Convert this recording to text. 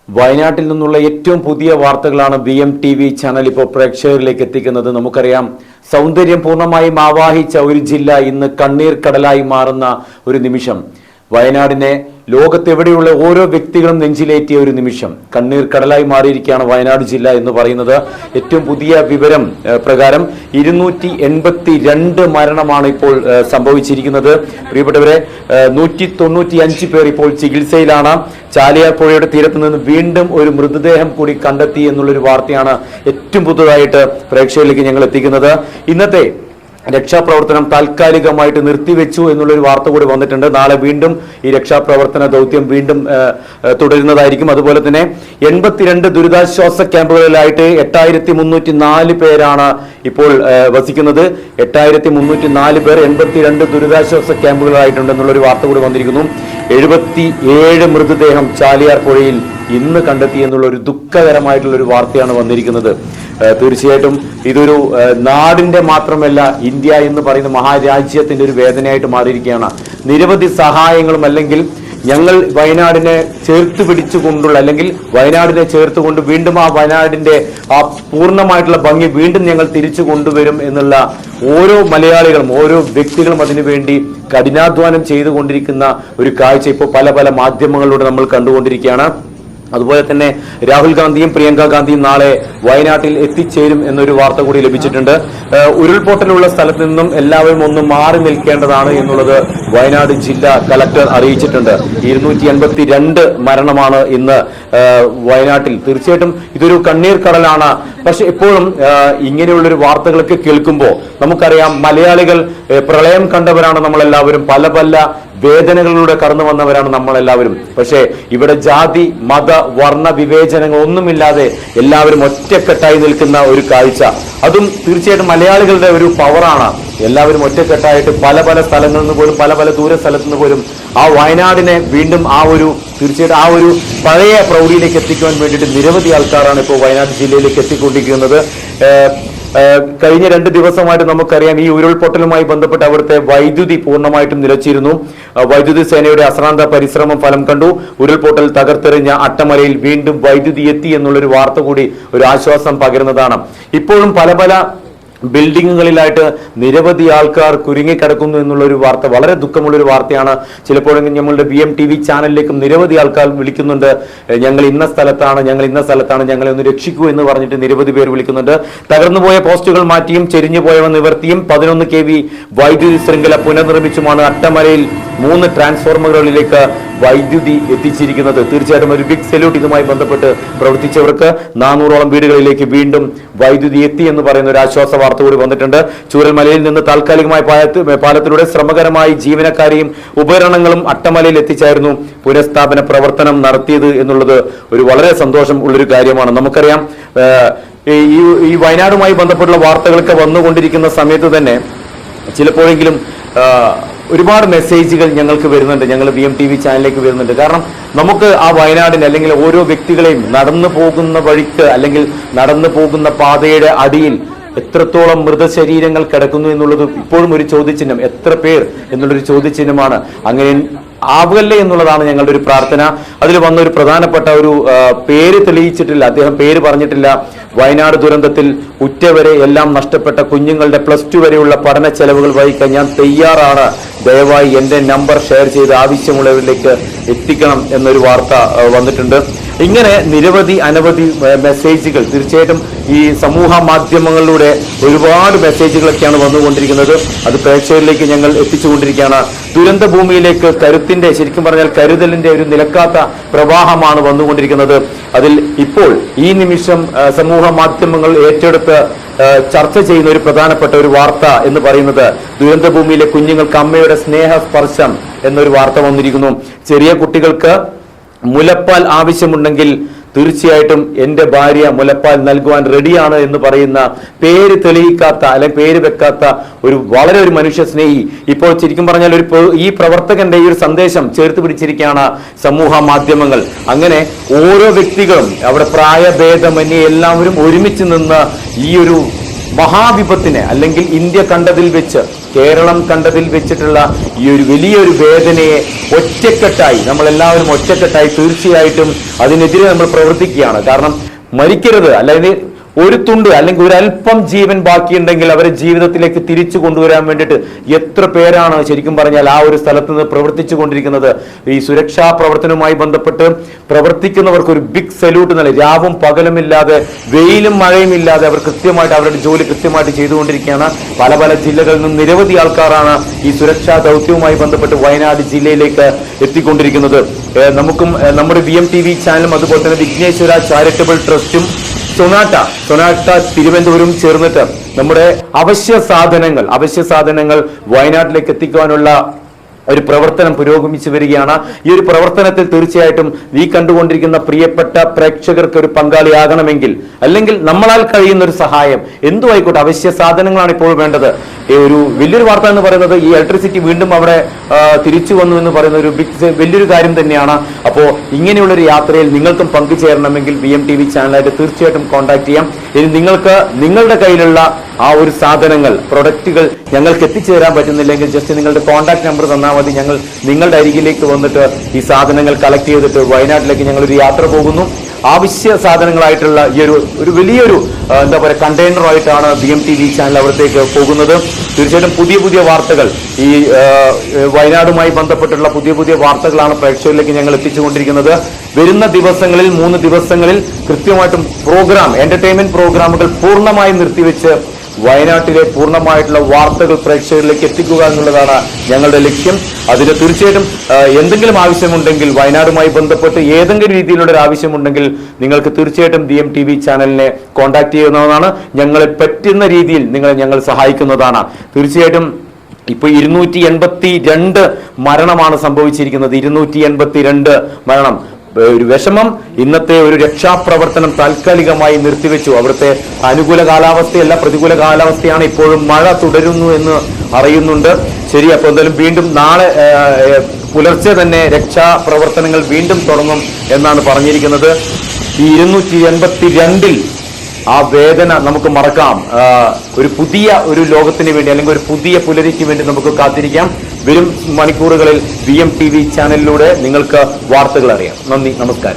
വയനാട്ടിൽ നിന്നുള്ള ഏറ്റവും പുതിയ വാർത്തകളാണ് BM TV ചാനൽ ഇപ്പോൾ പ്രേക്ഷകരിലേക്ക് എത്തിക്കുന്നത്. നമുക്കറിയാം, സൗന്ദര്യം പൂർണ്ണമായും ആവാഹിച്ച ഒരു ജില്ല ഇന്ന് കണ്ണീർ കടലായി മാറുന്ന ഒരു നിമിഷം. വയനാടിനെ ലോകത്തെവിടെയുള്ള ഓരോ വ്യക്തികളും നെഞ്ചിലേറ്റിയ ഒരു നിമിഷം. കണ്ണീർ കടലായി മാറിയിരിക്കുകയാണ് വയനാട് ജില്ല എന്ന് പറയുന്നത്. ഏറ്റവും പുതിയ വിവരം പ്രകാരം 282 മരണമാണ് ഇപ്പോൾ സംഭവിച്ചിരിക്കുന്നത്. പ്രിയപ്പെട്ടവരെ, 195 പേർ ഇപ്പോൾ ചികിത്സയിലാണ്. ചാലിയാർ പുഴയുടെ തീരത്ത് നിന്ന് വീണ്ടും ഒരു മൃതദേഹം കൂടി കണ്ടെത്തി എന്നുള്ളൊരു വാർത്തയാണ് ഏറ്റവും പുതുതായിട്ട് പ്രേക്ഷകരിലേക്ക് ഞങ്ങൾ എത്തിക്കുന്നത്. ഇന്നത്തെ രക്ഷാപ്രവർത്തനം താൽക്കാലികമായിട്ട് നിർത്തിവെച്ചു എന്നുള്ളൊരു വാർത്ത കൂടി വന്നിട്ടുണ്ട്. നാളെ വീണ്ടും ഈ രക്ഷാപ്രവർത്തന ദൗത്യം വീണ്ടും തുടരുന്നതായിരിക്കും. അതുപോലെ തന്നെ 82 ദുരിതാശ്വാസ ക്യാമ്പുകളിലായിട്ട് 8304 പേരാണ് ഇപ്പോൾ വസിക്കുന്നത്. 8304 പേർ 82 ദുരിതാശ്വാസ ക്യാമ്പുകളായിട്ടുണ്ടെന്നുള്ളൊരു വാർത്ത കൂടി വന്നിരിക്കുന്നു. 77 മൃതദേഹം ചാലിയാർ പുഴയിൽ ഇന്ന് കണ്ടെത്തി എന്നുള്ള ഒരു ദുഃഖകരമായിട്ടുള്ളൊരു വാർത്തയാണ് വന്നിരിക്കുന്നത്. തീർച്ചയായിട്ടും ഇതൊരു നാടിന്റെ മാത്രമല്ല, ഇന്ത്യ എന്ന് പറയുന്ന മഹാരാജ്യത്തിന്റെ ഒരു വേദനയായിട്ട് മാറിയിരിക്കുകയാണ്. നിരവധി സഹായങ്ങളും അല്ലെങ്കിൽ ഞങ്ങൾ വയനാടിനെ ചേർത്ത് പിടിച്ചുകൊണ്ടുള്ള അല്ലെങ്കിൽ വയനാടിനെ ചേർത്തുകൊണ്ട് വീണ്ടും ആ വയനാടിന്റെ ആ പൂർണ്ണമായിട്ടുള്ള ഭംഗി വീണ്ടും ഞങ്ങൾ തിരിച്ചു കൊണ്ടുവരും എന്നുള്ള ഓരോ മലയാളികളും ഓരോ വ്യക്തികളും അതിനുവേണ്ടി കഠിനാധ്വാനം ചെയ്തുകൊണ്ടിരിക്കുന്ന ഒരു കാഴ്ച ഇപ്പോൾ പല പല മാധ്യമങ്ങളിലൂടെ നമ്മൾ കണ്ടുകൊണ്ടിരിക്കുകയാണ്. അതുപോലെ തന്നെ രാഹുൽ ഗാന്ധിയും പ്രിയങ്ക ഗാന്ധിയും നാളെ വയനാട്ടിൽ എത്തിച്ചേരും എന്നൊരു വാർത്ത കൂടി ലഭിച്ചിട്ടുണ്ട്. ഉരുൾപൊട്ടലുള്ള സ്ഥലത്ത് നിന്നും എല്ലാവരും ഒന്ന് മാറി നിൽക്കേണ്ടതാണ് എന്നുള്ളത് വയനാട് ജില്ലാ കലക്ടർ അറിയിച്ചിട്ടുണ്ട്. 282 മരണമാണ് ഇന്ന് വയനാട്ടിൽ. തീർച്ചയായിട്ടും ഇതൊരു കണ്ണീർ കടലാണ്. പക്ഷെ എപ്പോഴും ഇങ്ങനെയുള്ളൊരു വാർത്തകളൊക്കെ കേൾക്കുമ്പോൾ നമുക്കറിയാം, മലയാളികൾ പ്രളയം കണ്ടവരാണ് നമ്മളെല്ലാവരും. പല പല വേദനകളിലൂടെ കടന്നു വന്നവരാണ് നമ്മളെല്ലാവരും. പക്ഷേ ഇവിടെ ജാതി മത വർണ്ണ വിവേചനങ്ങൾ ഒന്നുമില്ലാതെ എല്ലാവരും ഒറ്റക്കെട്ടായി നിൽക്കുന്ന ഒരു കാഴ്ച, അതും തീർച്ചയായിട്ടും മലയാളികളുടെ ഒരു പവറാണ്. എല്ലാവരും ഒറ്റക്കെട്ടായിട്ട് പല പല സ്ഥലങ്ങളിൽ നിന്ന് പോലും പല പല ദൂര സ്ഥലത്തു നിന്ന് പോലും ആ വയനാടിനെ വീണ്ടും തീർച്ചയായിട്ടും ആ ഒരു പഴയ പ്രൗഢിയിലേക്ക് എത്തിക്കുവാൻ വേണ്ടിയിട്ട് നിരവധി ആൾക്കാരാണ് ഇപ്പോൾ വയനാട് ജില്ലയിലേക്ക് എത്തിക്കൊണ്ടിരിക്കുന്നത്. കഴിഞ്ഞ 2 ദിവസമായിട്ട് നമുക്കറിയാം, ഈ ഉരുൾപൊട്ടലുമായി ബന്ധപ്പെട്ട് അവിടുത്തെ വൈദ്യുതി പൂർണ്ണമായിട്ടും നിലച്ചിരുന്നു. വൈദ്യുതി സേനയുടെ അശ്രാന്ത പരിശ്രമം ഫലം കണ്ടു. ഉരുൾപൊട്ടൽ തകർത്തെറിഞ്ഞ അട്ടമലയിൽ വീണ്ടും വൈദ്യുതി എത്തി എന്നുള്ളൊരു വാർത്ത കൂടി ഒരു ആശ്വാസം പകരുന്നതാണ്. ഇപ്പോഴും പല പല ബിൽഡിങ്ങുകളിലായിട്ട് നിരവധി ആൾക്കാർ കുരുങ്ങിക്കിടക്കുന്നു എന്നുള്ളൊരു വാർത്ത വളരെ ദുഃഖമുള്ളൊരു വാർത്തയാണ്. ചിലപ്പോഴെങ്കിലും ഞങ്ങളുടെ BM TV ചാനലിലേക്കും നിരവധി ആൾക്കാർ വിളിക്കുന്നുണ്ട്. ഞങ്ങൾ ഇന്ന സ്ഥലത്താണ്, ഞങ്ങളെ ഒന്ന് രക്ഷിക്കൂ എന്ന് പറഞ്ഞിട്ട് നിരവധി പേർ വിളിക്കുന്നുണ്ട്. തകർന്നുപോയ പോസ്റ്റുകൾ മാറ്റിയും ചെരിഞ്ഞു പോയവ നിവർത്തിയും 11 kV വൈദ്യുതി ശൃംഖല പുനർനിർമ്മിച്ചുമാണ് അട്ടമലയിൽ 3 ട്രാൻസ്ഫോർമറുകളിലേക്ക് വൈദ്യുതി എത്തിച്ചിരിക്കുന്നത്. തീർച്ചയായിട്ടും ഒരു ബിഗ് സല്യൂട്ട് ഇതുമായി ബന്ധപ്പെട്ട് പ്രവർത്തിച്ചവർക്ക്. 400ഓളം വീടുകളിലേക്ക് വീണ്ടും വൈദ്യുതി എത്തി എന്ന് പറയുന്ന ഒരു ആശ്വാസ വാർത്ത കൂടി വന്നിട്ടുണ്ട്. ചൂരൽമലയിൽ നിന്ന് താൽക്കാലികമായ പാലത്തിലൂടെ ശ്രമകരമായി ജീവനക്കാരെയും ഉപകരണങ്ങളും അട്ടമലയിൽ എത്തിച്ചായിരുന്നു പുനഃസ്ഥാപന പ്രവർത്തനം നടത്തിയത് എന്നുള്ളത് ഒരു വളരെ സന്തോഷം ഉള്ളൊരു കാര്യമാണ്. നമുക്കറിയാം, ഈ വയനാടുമായി ബന്ധപ്പെട്ടുള്ള വാർത്തകളൊക്കെ വന്നുകൊണ്ടിരിക്കുന്ന സമയത്ത് തന്നെ ചിലപ്പോഴെങ്കിലും ഒരുപാട് മെസ്സേജുകൾ ഞങ്ങൾക്ക് വരുന്നുണ്ട്, ഞങ്ങൾ BM TV ചാനലിലേക്ക് വരുന്നുണ്ട്. കാരണം നമുക്ക് ആ വയനാടിന് അല്ലെങ്കിൽ ഓരോ വ്യക്തികളെയും നടന്നു പോകുന്ന വഴിക്ക് അല്ലെങ്കിൽ നടന്നു പോകുന്ന പാതയുടെ അടിയിൽ എത്രത്തോളം മൃതശരീരങ്ങൾ കിടക്കുന്നു എന്നുള്ളത് ഇപ്പോഴും ഒരു ചോദ്യചിഹ്നം. എത്ര പേർ എന്നുള്ളൊരു ചോദ്യചിഹ്നമാണ്. അങ്ങനെ ആവുകല്ലേ എന്നുള്ളതാണ് ഞങ്ങളുടെ ഒരു പ്രാർത്ഥന. അതിൽ വന്ന ഒരു പ്രധാനപ്പെട്ട ഒരു പേര് തെളിയിച്ചിട്ടില്ല, അദ്ദേഹം പേര് പറഞ്ഞിട്ടില്ല. വയനാട് ദുരന്തത്തിൽ ഉറ്റവരെ എല്ലാം നഷ്ടപ്പെട്ട കുഞ്ഞുങ്ങളുടെ +2 വരെയുള്ള പഠന ചെലവുകൾ വഹിക്കാൻ ഞാൻ തയ്യാറാണ്. ദയവായി എന്റെ നമ്പർ ഷെയർ ചെയ്ത് ആവശ്യമുള്ളവരിലേക്ക് എത്തിക്കണം എന്നൊരു വാർത്ത വന്നിട്ടുണ്ട്. ഇങ്ങനെ അനവധി മെസ്സേജുകൾ തീർച്ചയായിട്ടും ഈ സമൂഹ മാധ്യമങ്ങളിലൂടെ ഒരുപാട് മെസ്സേജുകളൊക്കെയാണ് വന്നുകൊണ്ടിരിക്കുന്നത്. അത് പ്രേക്ഷകരിലേക്ക് ഞങ്ങൾ എത്തിച്ചുകൊണ്ടിരിക്കുകയാണ്. ദുരന്ത ഭൂമിയിലേക്ക് ശരിക്കും പറഞ്ഞാൽ കരുതലിന്റെ ഒരു നിലക്കാത്ത പ്രവാഹമാണ് വന്നുകൊണ്ടിരിക്കുന്നത്. അതിൽ ഇപ്പോൾ ഈ നിമിഷം സമൂഹ മാധ്യമങ്ങൾ ഏറ്റെടുത്ത് ചർച്ച ചെയ്യുന്ന ഒരു പ്രധാനപ്പെട്ട ഒരു വാർത്ത എന്ന് പറയുന്നത് ദുരന്ത ഭൂമിയിലെ കുഞ്ഞുങ്ങൾക്ക് അമ്മയുടെ സ്നേഹസ്പർശം എന്നൊരു വാർത്ത വന്നിരിക്കുന്നു. ചെറിയ കുട്ടികൾക്ക് മുലപ്പാൽ ആവശ്യമുണ്ടെങ്കിൽ തീർച്ചയായിട്ടും എന്റെ ഭാര്യ മുലപ്പാൽ നൽകുവാൻ റെഡിയാണ് എന്ന് പറയുന്ന പേര് തെളിയിക്കാത്ത അല്ലെങ്കിൽ പേര് വെക്കാത്ത വളരെ ഒരു മനുഷ്യ സ്നേഹി ഇപ്പോൾ ശരിക്കും പറഞ്ഞാൽ ഈ പ്രവർത്തകന്റെ ഈ ഒരു സന്ദേശം ചേർത്ത് പിടിച്ചിരിക്കുകയാണ് സമൂഹ മാധ്യമങ്ങൾ. അങ്ങനെ ഓരോ വ്യക്തികളും അവിടെ പ്രായഭേദമന്യേ എല്ലാവരും ഒരുമിച്ച് നിന്ന് ഈ ഒരു മഹാവിപത്തിനെ അല്ലെങ്കിൽ ഇന്ത്യ കണ്ടതിൽ വെച്ച് കേരളം കണ്ടതിൽ വെച്ചിട്ടുള്ള ഈ ഒരു വലിയൊരു വേദനയെ ഒറ്റക്കെട്ടായി നമ്മളെല്ലാവരും ഒറ്റക്കെട്ടായി തീർച്ചയായിട്ടും അതിനെതിരെ നമ്മൾ പ്രവർത്തിക്കുകയാണ്. കാരണം മരിക്കരുത്, അല്ലെങ്കിൽ ഒരു തുണ്ട് അല്ലെങ്കിൽ ഒരല്പം ജീവൻ ബാക്കിയുണ്ടെങ്കിൽ അവരെ ജീവിതത്തിലേക്ക് തിരിച്ചു കൊണ്ടുവരാൻ വേണ്ടിയിട്ട് എത്ര പേരാണ് ശരിക്കും പറഞ്ഞാൽ ആ ഒരു സ്ഥലത്ത് നിന്ന് പ്രവർത്തിച്ചു കൊണ്ടിരിക്കുന്നത്. ഈ സുരക്ഷാ പ്രവർത്തനവുമായി ബന്ധപ്പെട്ട് പ്രവർത്തിക്കുന്നവർക്ക് ഒരു ബിഗ് സല്യൂട്ട് നൽകി. രാവും പകലുമില്ലാതെ വെയിലും മഴയും ഇല്ലാതെ അവർ കൃത്യമായിട്ട് അവരുടെ ജോലി കൃത്യമായിട്ട് ചെയ്തുകൊണ്ടിരിക്കുകയാണ്. പല പല ജില്ലകളിൽ നിന്നും നിരവധി ആൾക്കാരാണ് ഈ സുരക്ഷാ ദൗത്യവുമായി ബന്ധപ്പെട്ട് വയനാട് ജില്ലയിലേക്ക് എത്തിക്കൊണ്ടിരിക്കുന്നത്. നമുക്കും നമ്മുടെ VMTV ചാനലും അതുപോലെ തന്നെ വിഘ്നേശ്വര ചാരിറ്റബിൾ ട്രസ്റ്റും സൊനാട്ട തിരുവനന്തപുരം ചേർന്നിട്ട് നമ്മുടെ അവശ്യ സാധനങ്ങൾ വയനാട്ടിലേക്ക് എത്തിക്കാനുള്ള ഒരു പ്രവർത്തനം പുരോഗമിച്ചു വരികയാണ്. ഈ ഒരു പ്രവർത്തനത്തിൽ തീർച്ചയായിട്ടും ഈ കണ്ടുകൊണ്ടിരിക്കുന്ന പ്രിയപ്പെട്ട പ്രേക്ഷകർക്ക് ഒരു പങ്കാളിയാകണമെങ്കിൽ, അല്ലെങ്കിൽ നമ്മളാൽ കഴിയുന്ന ഒരു സഹായം എന്തു ആയിക്കോട്ടെ, അവശ്യ സാധനങ്ങളാണ് ഇപ്പോൾ വേണ്ടത്. ഒരു വലിയൊരു വാർത്ത എന്ന് പറയുന്നത് ഈ ഇലക്ട്രിസിറ്റി വീണ്ടും അവിടെ തിരിച്ചു വന്നു എന്ന് പറയുന്ന ഒരു വലിയൊരു കാര്യം തന്നെയാണ്. അപ്പോൾ ഇങ്ങനെയുള്ളൊരു യാത്രയിൽ നിങ്ങൾക്കും പങ്കുചേരണമെങ്കിൽ VMTV ചാനലായിട്ട് തീർച്ചയായിട്ടും കോൺടാക്ട് ചെയ്യാം. ഇനി നിങ്ങൾക്ക് നിങ്ങളുടെ കയ്യിലുള്ള ആ ഒരു സാധനങ്ങൾ, പ്രൊഡക്റ്റുകൾ ഞങ്ങൾക്ക് എത്തിച്ചു തരാൻ പറ്റുന്നില്ലെങ്കിൽ ജസ്റ്റ് നിങ്ങളുടെ കോൺടാക്ട് നമ്പർ തന്നാൽ മതി. ഞങ്ങൾ നിങ്ങളുടെ അരികിലേക്ക് വന്നിട്ട് ഈ സാധനങ്ങൾ കളക്ട് ചെയ്തിട്ട് വയനാട്ടിലേക്ക് ഞങ്ങളൊരു യാത്ര പോകുന്നു. ആവശ്യ സാധനങ്ങളായിട്ടുള്ള ഈ ഒരു വലിയൊരു എന്താ പറയുക കണ്ടെയ്നറുമായിട്ടാണ് VMTV ചാനൽ അവിടത്തേക്ക് പോകുന്നത്. തീർച്ചയായിട്ടും പുതിയ വാർത്തകൾ, ഈ വയനാടുമായി ബന്ധപ്പെട്ടുള്ള പുതിയ വാർത്തകളാണ് പ്രേക്ഷകരിലേക്ക് ഞങ്ങൾ എത്തിച്ചുകൊണ്ടിരിക്കുന്നത്. വരുന്ന ദിവസങ്ങളിൽ 3 ദിവസങ്ങളിൽ കൃത്യമായിട്ടും എന്റർടൈൻമെന്റ് പ്രോഗ്രാമുകൾ പൂർണ്ണമായും നിർത്തിവെച്ച് വയനാട്ടിലെ പൂർണ്ണമായിട്ടുള്ള വാർത്തകൾ പ്രേക്ഷകരിലേക്ക് എത്തിക്കുക എന്നുള്ളതാണ് ഞങ്ങളുടെ ലക്ഷ്യം. അതിന് തീർച്ചയായിട്ടും എന്തെങ്കിലും ആവശ്യമുണ്ടെങ്കിൽ, വയനാടുമായി ബന്ധപ്പെട്ട് ഏതെങ്കിലും രീതിയിലുള്ള ഒരു ആവശ്യമുണ്ടെങ്കിൽ നിങ്ങൾക്ക് തീർച്ചയായിട്ടും VMTV ചാനലിനെ കോൺടാക്ട് ചെയ്യുന്നതാണ്. ഞങ്ങളെ പറ്റുന്ന രീതിയിൽ ഞങ്ങൾ സഹായിക്കുന്നതാണ്. തീർച്ചയായിട്ടും ഇപ്പൊ 282 മരണമാണ് സംഭവിച്ചിരിക്കുന്നത്. 282 മരണം. ഒരു വിഷമം, ഇന്നത്തെ ഒരു രക്ഷാപ്രവർത്തനം താൽക്കാലികമായി നിർത്തിവെച്ചു. അവിടുത്തെ അനുകൂല കാലാവസ്ഥയല്ല, പ്രതികൂല കാലാവസ്ഥയാണ്. ഇപ്പോഴും മഴ തുടരുന്നു എന്ന് അറിയുന്നുണ്ട്. ശരി, അപ്പോൾ എന്തായാലും വീണ്ടും നാളെ പുലർച്ചെ തന്നെ രക്ഷാപ്രവർത്തനങ്ങൾ വീണ്ടും തുടങ്ങും എന്നാണ് പറഞ്ഞിരിക്കുന്നത്. ഈ 282 ആ വേദന നമുക്ക് മറക്കാം. ഒരു ലോകത്തിന് വേണ്ടി, അല്ലെങ്കിൽ ഒരു പുതിയ പുലരിക്ക് വേണ്ടി നമുക്ക് കാത്തിരിക്കാം. വരും മണിക്കൂറുകളിൽ VMTV ചാനലിലൂടെ നിങ്ങൾക്ക് വാർത്തകൾ അറിയാം. നന്ദി, നമസ്കാരം.